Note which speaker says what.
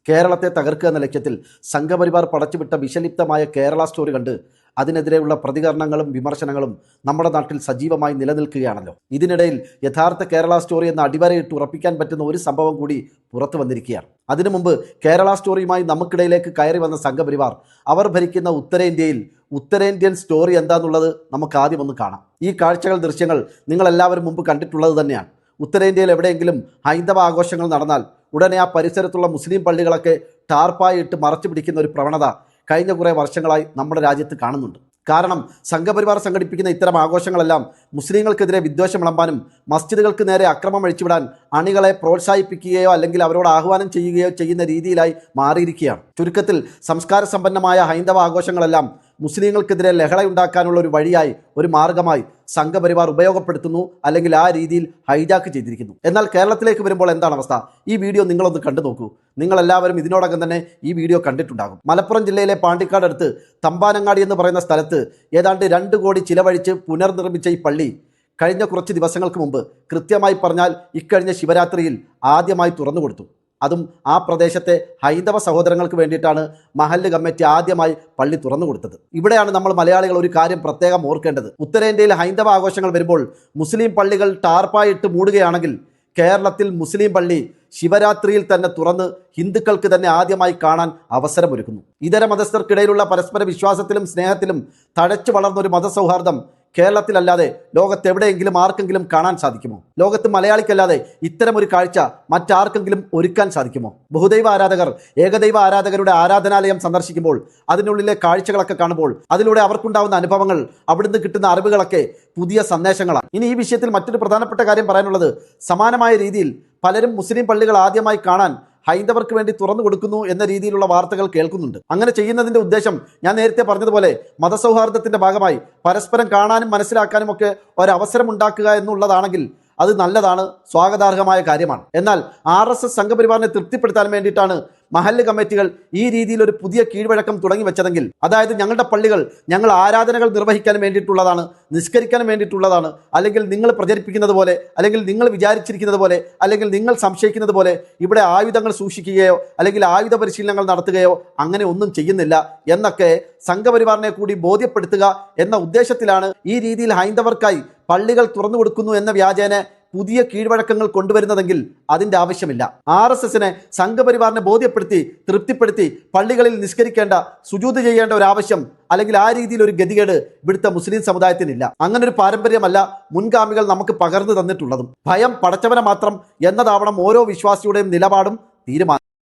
Speaker 1: കേരളത്തെ തകർക്കുക എന്ന ലക്ഷ്യത്തിൽ സംഘപരിവാർ പടച്ചുവിട്ട വിഷലിപ്തമായ കേരള സ്റ്റോറി കണ്ട് അതിനെതിരെയുള്ള പ്രതികരണങ്ങളും വിമർശനങ്ങളും നമ്മുടെ നാട്ടിൽ സജീവമായി നിലനിൽക്കുകയാണല്ലോ. ഇതിനിടയിൽ യഥാർത്ഥ കേരള സ്റ്റോറി എന്ന അടിവരയിട്ട് ഉറപ്പിക്കാൻ പറ്റുന്ന ഒരു സംഭവം കൂടി പുറത്തു വന്നിരിക്കുകയാണ്. അതിനു മുമ്പ് കേരള സ്റ്റോറിയുമായി നമുക്കിടയിലേക്ക് കയറി വന്ന സംഘപരിവാർ അവർ ഭരിക്കുന്ന ഉത്തരേന്ത്യൻ സ്റ്റോറി എന്താണെന്നുള്ളത് നമുക്ക് ആദ്യം ഒന്ന് കാണാം. ഈ കാഴ്ചകൾ, ദൃശ്യങ്ങൾ നിങ്ങളെല്ലാവരും മുമ്പ് കണ്ടിട്ടുള്ളത് തന്നെയാണ്. ഉത്തരേന്ത്യയിൽ എവിടെയെങ്കിലും ഹൈന്ദവ ആഘോഷങ്ങൾ നടന്നാൽ ഉടനെ ആ പരിസരത്തുള്ള മുസ്ലിം പള്ളികളൊക്കെ ടാർപ്പായിട്ട് മറച്ചു പിടിക്കുന്ന ഒരു പ്രവണത കഴിഞ്ഞ കുറേ വർഷങ്ങളായി നമ്മുടെ രാജ്യത്ത് കാണുന്നുണ്ട്. കാരണം സംഘപരിവാർ സംഘടിപ്പിക്കുന്ന ഇത്തരം ആഘോഷങ്ങളെല്ലാം മുസ്ലിങ്ങൾക്കെതിരെ വിദ്വേഷം വിളമ്പാനും മസ്ജിദുകൾക്ക് നേരെ അക്രമം അഴിച്ചുവിടാൻ അണികളെ പ്രോത്സാഹിപ്പിക്കുകയോ അല്ലെങ്കിൽ അവരോട് ആഹ്വാനം ചെയ്യുകയോ ചെയ്യുന്ന രീതിയിലായി മാറിയിരിക്കുകയാണ്. ചുരുക്കത്തിൽ സംസ്കാര സമ്പന്നമായ ഹൈന്ദവ ആഘോഷങ്ങളെല്ലാം മുസ്ലിങ്ങൾക്കെതിരെ ലഹളയുണ്ടാക്കാനുള്ള ഒരു വഴിയായി, ഒരു മാർഗമായി സംഘപരിവാർ ഉപയോഗപ്പെടുത്തുന്നു, അല്ലെങ്കിൽ ആ രീതിയിൽ ഹൈജാക്ക് ചെയ്തിരിക്കുന്നു. എന്നാൽ കേരളത്തിലേക്ക് വരുമ്പോൾ എന്താണ് അവസ്ഥ? ഈ വീഡിയോ നിങ്ങളൊന്ന് കണ്ടു നോക്കൂ. നിങ്ങളെല്ലാവരും ഇതിനോടകം തന്നെ ഈ വീഡിയോ കണ്ടിട്ടുണ്ടാകും. മലപ്പുറം ജില്ലയിലെ പാണ്ടിക്കാട് അടുത്ത് തമ്പാനങ്ങാടി എന്ന് പറയുന്ന സ്ഥലത്ത് ഏതാണ്ട് 2 കോടി ചിലവഴിച്ച് പുനർനിർമ്മിച്ച ഈ പള്ളി കഴിഞ്ഞ കുറച്ച് ദിവസങ്ങൾക്ക് മുമ്പ്, കൃത്യമായി പറഞ്ഞാൽ ഇക്കഴിഞ്ഞ ശിവരാത്രിയിൽ ആദ്യമായി തുറന്നു കൊടുത്തു. അതും ആ പ്രദേശത്തെ ഹൈന്ദവ സഹോദരങ്ങൾക്ക് വേണ്ടിയിട്ടാണ് മഹല്ല് കമ്മിറ്റി ആദ്യമായി പള്ളി തുറന്നു കൊടുത്തത്. ഇവിടെയാണ് നമ്മൾ മലയാളികൾ ഒരു കാര്യം പ്രത്യേകം ഓർക്കേണ്ടത്. ഉത്തരേന്ത്യയിൽ ഹൈന്ദവ ആഘോഷങ്ങൾ വരുമ്പോൾ മുസ്ലിം പള്ളികൾ ടാർപ്പായിട്ട് മൂടുകയാണെങ്കിൽ കേരളത്തിൽ മുസ്ലിം പള്ളി ശിവരാത്രിയിൽ തന്നെ തുറന്ന് ഹിന്ദുക്കൾക്ക് തന്നെ ആദ്യമായി കാണാൻ അവസരമൊരുക്കുന്നു. ഇതര മതസ്ഥർക്കിടയിലുള്ള പരസ്പര വിശ്വാസത്തിലും സ്നേഹത്തിലും തഴച്ചു വളർന്നൊരു മതസൗഹാർദ്ദം കേരളത്തിലല്ലാതെ ലോകത്തെവിടെയെങ്കിലും ആർക്കെങ്കിലും കാണാൻ സാധിക്കുമോ? ലോകത്ത് മലയാളിക്കല്ലാതെ ഇത്തരമൊരു കാഴ്ച മറ്റാർക്കെങ്കിലും ഒരുക്കാൻ സാധിക്കുമോ? ബഹുദൈവ ആരാധകർ ഏകദൈവ ആരാധകരുടെ ആരാധനാലയം സന്ദർശിക്കുമ്പോൾ അതിനുള്ളിലെ കാഴ്ചകളൊക്കെ കാണുമ്പോൾ അതിലൂടെ അവർക്കുണ്ടാകുന്ന അനുഭവങ്ങൾ, അവിടുന്ന് കിട്ടുന്ന അറിവുകളൊക്കെ പുതിയ സന്ദേശങ്ങളാണ്. ഇനി ഈ വിഷയത്തിൽ മറ്റൊരു പ്രധാനപ്പെട്ട കാര്യം പറയാനുള്ളത്, സമാനമായ രീതിയിൽ പലരും മുസ്ലിം പള്ളികൾ ആദ്യമായി കാണാൻ ഹൈന്ദവർക്ക് വേണ്ടി തുറന്നു കൊടുക്കുന്നു എന്ന രീതിയിലുള്ള വാർത്തകൾ കേൾക്കുന്നുണ്ട്. അങ്ങനെ ചെയ്യുന്നതിൻ്റെ ഉദ്ദേശം ഞാൻ നേരത്തെ പറഞ്ഞതുപോലെ മതസൗഹാർദ്ദത്തിൻ്റെ ഭാഗമായി പരസ്പരം കാണാനും മനസ്സിലാക്കാനും ഒക്കെ ഒരവസരം ഉണ്ടാക്കുക എന്നുള്ളതാണെങ്കിൽ അത് നല്ലതാണ്, സ്വാഗതാർഹമായ കാര്യമാണ്. എന്നാൽ RSS സംഘപരിവാറിനെ തൃപ്തിപ്പെടുത്താൻ വേണ്ടിയിട്ടാണ് മഹല്ല് കമ്മിറ്റികൾ ഈ രീതിയിൽ ഒരു പുതിയ കീഴ്വഴക്കം തുടങ്ങി വെച്ചതെങ്കിൽ, അതായത് ഞങ്ങളുടെ പള്ളികൾ ഞങ്ങൾ ആരാധനകൾ നിർവഹിക്കാൻ വേണ്ടിയിട്ടുള്ളതാണ്, നിസ്കരിക്കാൻ വേണ്ടിയിട്ടുള്ളതാണ്, അല്ലെങ്കിൽ നിങ്ങൾ പ്രചരിപ്പിക്കുന്നത് പോലെ, അല്ലെങ്കിൽ നിങ്ങൾ വിചാരിച്ചിരിക്കുന്നത് പോലെ, അല്ലെങ്കിൽ നിങ്ങൾ സംശയിക്കുന്നത് പോലെ ഇവിടെ ആയുധങ്ങൾ സൂക്ഷിക്കുകയോ അല്ലെങ്കിൽ ആയുധ പരിശീലനങ്ങൾ നടത്തുകയോ അങ്ങനെ ഒന്നും ചെയ്യുന്നില്ല എന്നൊക്കെ സംഘപരിവാറിനെ കൂടി ബോധ്യപ്പെടുത്തുക എന്ന ഉദ്ദേശത്തിലാണ് ഈ രീതിയിൽ ഹൈന്ദവർക്കായി പള്ളികൾ തുറന്നു കൊടുക്കുന്നു എന്ന വ്യാജേന പുതിയ കീഴ്വഴക്കങ്ങൾ കൊണ്ടുവരുന്നതെങ്കിൽ അതിൻ്റെ ആവശ്യമില്ല. RSSനെ സംഘപരിവാറിനെ ബോധ്യപ്പെടുത്തി തൃപ്തിപ്പെടുത്തി പള്ളികളിൽ നിസ്കരിക്കേണ്ട, സുജൂദ് ചെയ്യേണ്ട ഒരു ആവശ്യം അല്ലെങ്കിൽ ആ രീതിയിൽ ഒരു ഗതികേട് ഇവിടുത്തെ മുസ്ലിം സമുദായത്തിനില്ല. അങ്ങനെ ഒരു പാരമ്പര്യമല്ല മുൻഗാമികൾ നമുക്ക് പകർന്നു തന്നിട്ടുള്ളതും. ഭയം പടച്ചവനെ മാത്രം എന്നതാവണം ഓരോ വിശ്വാസിയുടെയും നിലപാടും തീരുമാനം.